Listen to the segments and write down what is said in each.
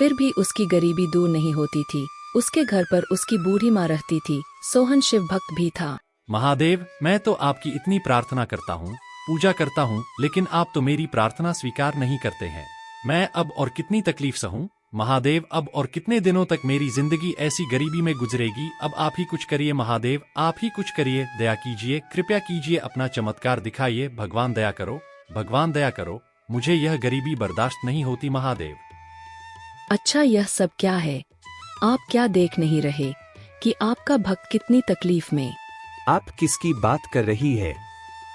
फिर भी उसकी गरीबी दूर नहीं होती थी। उसके घर पर उसकी बूढ़ी माँ रहती थी। सोहन शिव भक्त भी था। महादेव, मैं तो आपकी इतनी प्रार्थना करता हूँ, पूजा करता हूँ, लेकिन आप तो मेरी प्रार्थना स्वीकार नहीं करते हैं। मैं अब और कितनी तकलीफ सहूँ? महादेव, अब और कितने दिनों तक मेरी जिंदगी ऐसी गरीबी में गुजरेगी? अब आप ही कुछ करिए महादेव, आप ही कुछ करिए, दया कीजिए, कृपया कीजिए, अपना चमत्कार दिखाइए। भगवान दया करो, भगवान दया करो, मुझे यह गरीबी बर्दाश्त नहीं होती महादेव। अच्छा, यह सब क्या है? आप क्या देख नहीं रहे कि आपका भक्त कितनी तकलीफ में? आप किसकी बात कर रही है?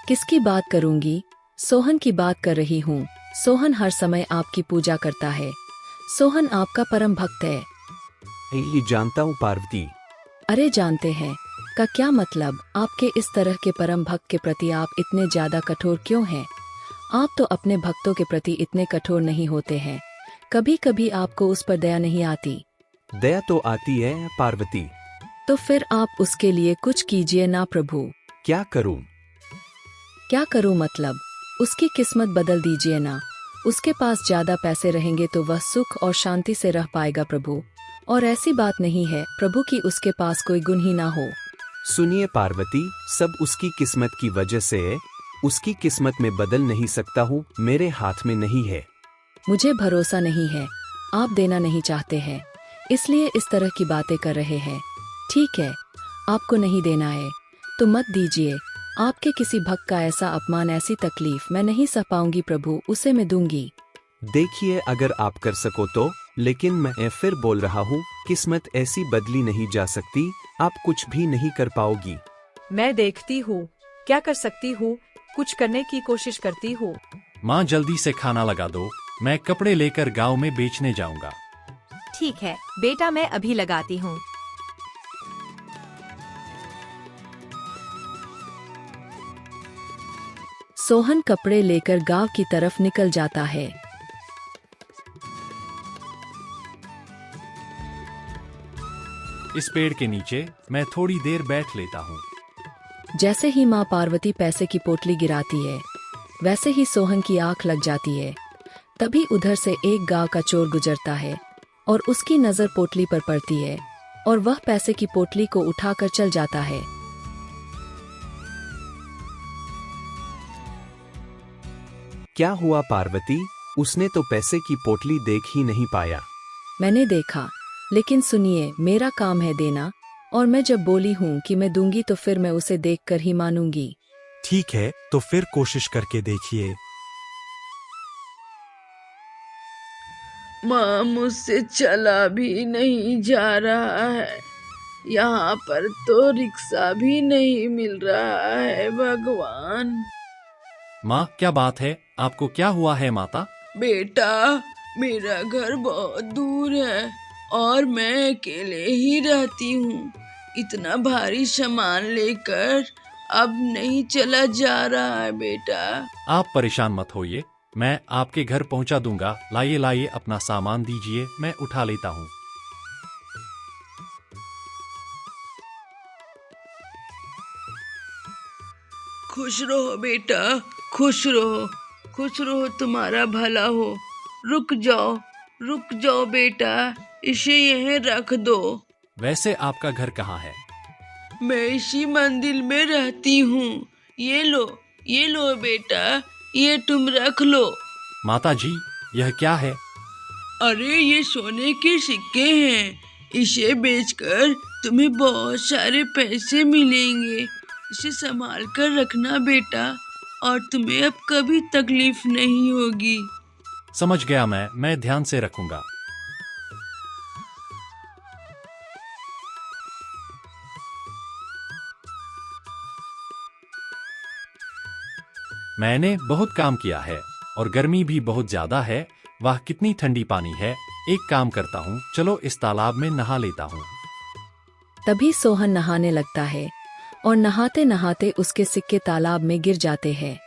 किसकी बात करूंगी? सोहन की बात कर रही हूँ। सोहन हर समय आपकी पूजा करता है। सोहन आपका परम भक्त है। ये जानता हूँ पार्वती। अरे जानते हैं का क्या मतलब? आपके इस तरह के परम भक्त के प्रति आप इतने ज्यादा कठोर क्यों हैं? आप तो अपने भक्तों के प्रति इतने कठोर नहीं होते हैं। कभी कभी आपको उस पर दया नहीं आती? दया तो आती है पार्वती। तो फिर आप उसके लिए कुछ कीजिए ना प्रभु। क्या करूं? क्या करूं मतलब? उसकी किस्मत बदल दीजिए ना। उसके पास ज्यादा पैसे रहेंगे तो वह सुख और शांति से रह पाएगा प्रभु। और ऐसी बात नहीं है प्रभु कि उसके पास कोई गुण ही ना हो। सुनिए पार्वती, सब उसकी किस्मत की वजह से है। उसकी किस्मत में बदल नहीं सकता हूँ, मेरे हाथ में नहीं है। मुझे भरोसा नहीं है। आप देना नहीं चाहते हैं, इसलिए इस तरह की बातें कर रहे हैं। ठीक है, आपको नहीं देना है तो मत दीजिए। आपके किसी भक्त का ऐसा अपमान, ऐसी तकलीफ मैं नहीं सह पाऊंगी प्रभु, उसे मैं दूंगी। देखिए, अगर आप कर सको तो, लेकिन मैं फिर बोल रहा हूँ, किस्मत ऐसी बदली नहीं जा सकती। आप कुछ भी नहीं कर पाओगी। मैं देखती हूँ क्या कर सकती हूँ, कुछ करने की कोशिश करती हूँ। माँ, जल्दी से खाना लगा दो, मैं कपड़े लेकर गांव में बेचने जाऊंगा। ठीक है बेटा, मैं अभी लगाती हूँ। सोहन कपड़े लेकर गांव की तरफ निकल जाता है। इस पेड़ के नीचे मैं थोड़ी देर बैठ लेता हूँ। जैसे ही माँ पार्वती पैसे की पोटली गिराती है, वैसे ही सोहन की आंख लग जाती है। तभी उधर से एक गांव का चोर गुजरता है और उसकी नजर पोटली पर पड़ती है और वह पैसे की पोटली को उठाकर चल जाता है। क्या हुआ पार्वती? उसने तो पैसे की पोटली देख ही नहीं पाया। मैंने देखा, लेकिन सुनिए, मेरा काम है देना, और मैं जब बोली हूँ कि मैं दूंगी तो फिर मैं उसे देखकर ही मानूंगी। ठीक है, तो फिर कोशिश करके देखिए। माँ, मुझसे चला भी नहीं जा रहा है। यहाँ पर तो रिक्शा भी नहीं मिल रहा है। भगवान। माँ, क्या बात है? आपको क्या हुआ है माता? बेटा, मेरा घर बहुत दूर है और मैं अकेले ही रहती हूँ। इतना भारी सामान लेकर अब नहीं चला जा रहा है बेटा। आप परेशान मत होइए, मैं आपके घर पहुंचा दूंगा। लाइए लाइए, अपना सामान दीजिए, मैं उठा लेता हूँ। खुश रहो बेटा, खुश रहो, खुश रहो, तुम्हारा भला हो। रुक जाओ बेटा, इसे यहीं रख दो। वैसे आपका घर कहाँ है? मैं इसी मंदिर में रहती हूँ। ये लो बेटा, ये तुम रख लो। माता जी, यह क्या है? अरे, ये सोने के सिक्के हैं। इसे बेचकर तुम्हें बहुत सारे पैसे मिलेंगे। इसे संभाल कर रखना बेटा, और तुम्हें अब कभी तकलीफ नहीं होगी। समझ गया, मैं ध्यान से रखूंगा। मैंने बहुत काम किया है और गर्मी भी बहुत ज्यादा है। वाह, कितनी ठंडी पानी है। एक काम करता हूँ, चलो इस तालाब में नहा लेता हूँ। तभी सोहन नहाने लगता है और नहाते नहाते उसके सिक्के तालाब में गिर जाते हैं।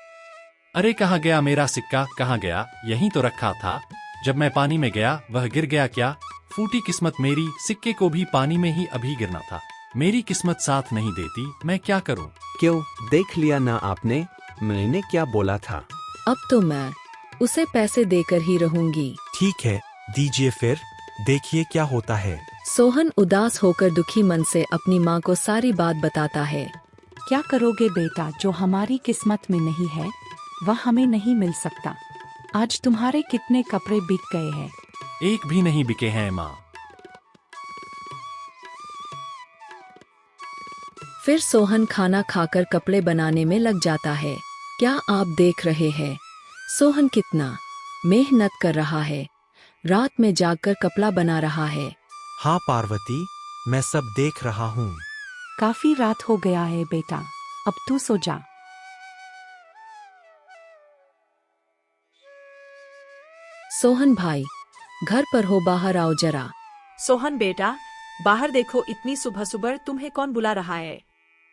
अरे, कहाँ गया मेरा सिक्का? कहाँ गया? यहीं तो रखा था। जब मैं पानी में गया वह गिर गया क्या? फूटी किस्मत मेरी, सिक्के को भी पानी में ही अभी गिरना था। मेरी किस्मत साथ नहीं देती, मैं क्या करूं? क्यों, देख लिया ना आपने, मैंने क्या बोला था। अब तो मैं उसे पैसे देकर ही रहूंगी। ठीक है, दीजिए फिर। देखिए क्या होता है। सोहन उदास होकर दुखी मन से अपनी माँ को सारी बात बताता है। क्या करोगे बेटा, जो हमारी किस्मत में नहीं है वह हमें नहीं मिल सकता। आज तुम्हारे कितने कपड़े बिक गए हैं? एक भी नहीं बिके हैं माँ। फिर सोहन खाना खाकर कपड़े बनाने में लग जाता है। क्या आप देख रहे हैं सोहन कितना मेहनत कर रहा है, रात में जागकर कपड़ा बना रहा है। हाँ पार्वती, मैं सब देख रहा हूँ। काफी रात हो गया है बेटा, अब तू सो जा। सोहन भाई, घर पर हो, बाहर आओ जरा। सोहन बेटा, बाहर देखो, इतनी सुबह सुबह तुम्हें कौन बुला रहा है?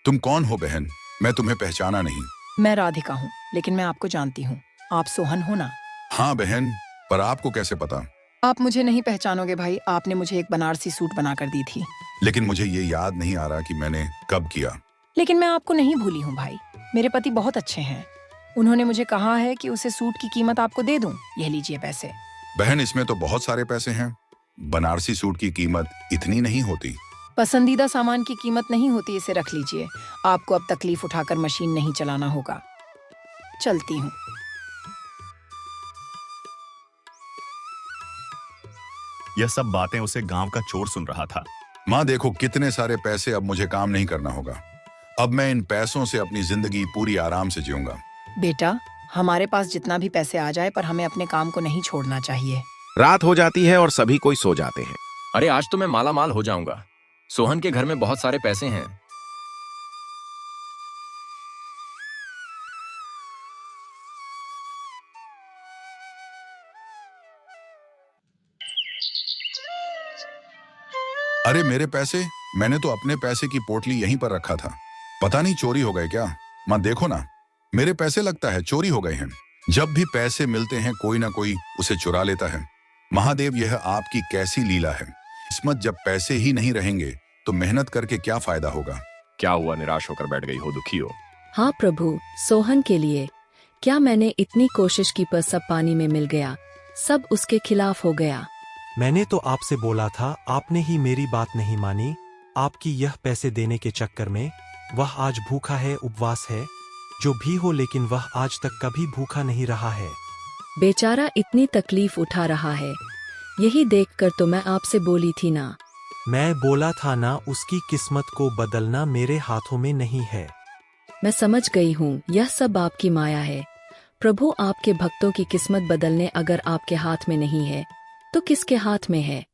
तुम कौन हो बहन? मैं तुम्हें पहचाना नहीं। मैं राधिका हूँ, लेकिन मैं आपको जानती हूँ। आप सोहन हो ना? हाँ बहन, पर आपको कैसे पता? आप मुझे नहीं पहचानोगे भाई, आपने मुझे एक बनारसी सूट बनाकर दी थी। लेकिन मुझे ये याद नहीं आ रहा कि मैंने कब किया। लेकिन मैं आपको नहीं भूली हूँ भाई, मेरे पति बहुत अच्छे हैं। उन्होंने मुझे कहा है कि उसे सूट की कीमत आपको दे दूं। यह लीजिए पैसे। बहन, इसमें तो बहुत सारे पैसे हैं। बनारसी सूट की कीमत इतनी नहीं होती। पसंदीदा सामान की कीमत नहीं होती, इसे रख लीजिए। आपको अब तकलीफ उठाकर मशीन नहीं चलाना होगा। चलती हूँ। यह सब बातें उसे गांव का चोर सुन रहा था। माँ देखो, कितने सारे पैसे, अब मुझे काम नहीं करना होगा। अब मैं इन पैसों से अपनी जिंदगी पूरी आराम से जीऊंगा। बेटा, हमारे पास जितना भी पैसे आ जाए, पर हमें अपने काम को नहीं छोड़ना चाहिए। रात हो जाती है और सभी कोई सो जाते हैं। अरे आज तो मैं माला माल हो जाऊंगा। सोहन के घर में बहुत सारे पैसे हैं। अरे मेरे पैसे, मैंने तो अपने पैसे की पोटली यहीं पर रखा था। पता नहीं चोरी हो गए क्या? माँ देखो ना, मेरे पैसे लगता है चोरी हो गए हैं। जब भी पैसे मिलते हैं कोई ना कोई उसे चुरा लेता है। महादेव, यह आपकी कैसी लीला है? किस्मत जब पैसे ही नहीं रहेंगे तो मेहनत करके क्या फायदा होगा? क्या हुआ, निराश होकर बैठ गई हो, दुखी हो? हाँ प्रभु, सोहन के लिए क्या मैंने इतनी कोशिश की पर सब पानी में मिल गया, सब उसके खिलाफ हो गया। मैंने तो आपसे बोला था, आपने ही मेरी बात नहीं मानी। आपकी यह पैसे देने के चक्कर में वह आज भूखा है, उपवास है, जो भी हो, लेकिन वह आज तक कभी भूखा नहीं रहा है। बेचारा इतनी तकलीफ उठा रहा है, यही देखकर तो मैं आपसे बोली थी ना। मैं बोला था ना, उसकी किस्मत को बदलना मेरे हाथों में नहीं है। मैं समझ गई हूँ, यह सब आपकी माया है। प्रभु, आपके भक्तों की किस्मत बदलने अगर आपके हाथ में नहीं है तो किसके हाथ में है?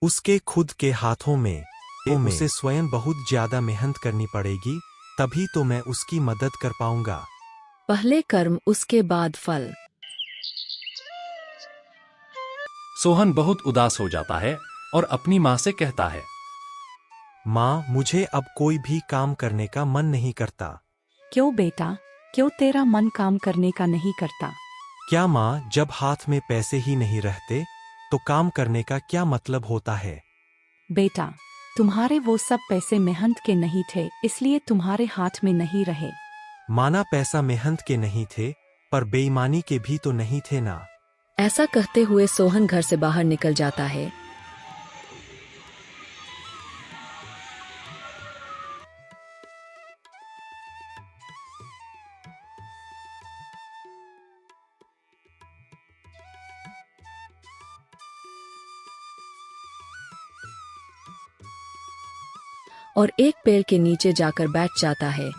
उसके खुद के हाथों में। उसे स्वयं बहुत ज्यादा मेहनत करनी पड़ेगी, तभी तो मैं उसकी मदद कर पाऊंगा। पहले कर्म, उसके बाद फल। सोहन बहुत उदास हो जाता है और अपनी माँ से कहता है, माँ, मुझे अब कोई भी काम करने का मन नहीं करता। क्यों बेटा, क्यों तेरा मन काम करने का नहीं करता? क्या माँ, जब हाथ में पैसे ही नहीं रहते तो काम करने का क्या मतलब होता है? बेटा, तुम्हारे वो सब पैसे मेहनत के नहीं थे, इसलिए तुम्हारे हाथ में नहीं रहे। माना पैसा मेहनत के नहीं थे, पर बेईमानी के भी तो नहीं थे ना। ऐसा कहते हुए सोहन घर से बाहर निकल जाता है। और एक पेड़ के नीचे जाकर बैठ जाता है।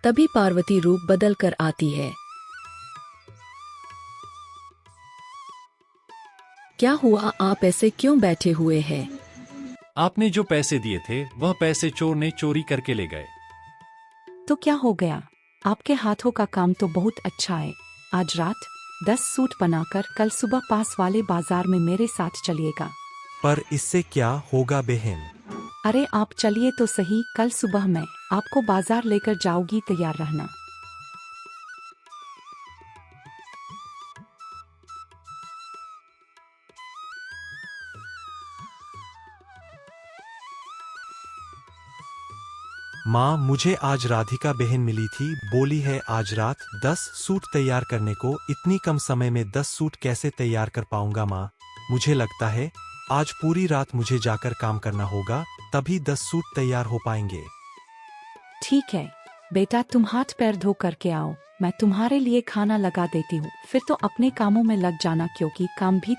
तभी पार्वती रूप बदल कर आती है। क्या हुआ, आप ऐसे क्यों बैठे हुए हैं? आपने जो पैसे दिए थे वह पैसे चोर ने चोरी करके ले गए। तो क्या हो गया? आपके हाथों का काम तो बहुत अच्छा है। आज रात 10 सूट बनाकर कल सुबह पास वाले बाजार में मेरे साथ चलिएगा। पर इससे क्या होगा बहन? अरे आप चलिए तो सही, कल सुबह मैं आपको बाजार लेकर जाऊंगी, तैयार रहना। माँ, मुझे आज राधिका बहन मिली थी, बोली है आज रात 10 सूट तैयार करने को। इतनी कम समय में 10 सूट कैसे तैयार कर पाऊंगा माँ? मुझे लगता है आज पूरी रात मुझे जाकर काम करना होगा, तभी 10 सूट तैयार हो पाएंगे। ठीक है बेटा, तुम हाथ पैर धो करके आओ, मैं तुम्हारे लिए खाना लगा देती हूँ। फिर तो अपने कामों में लग जाना, क्योंकि काम भी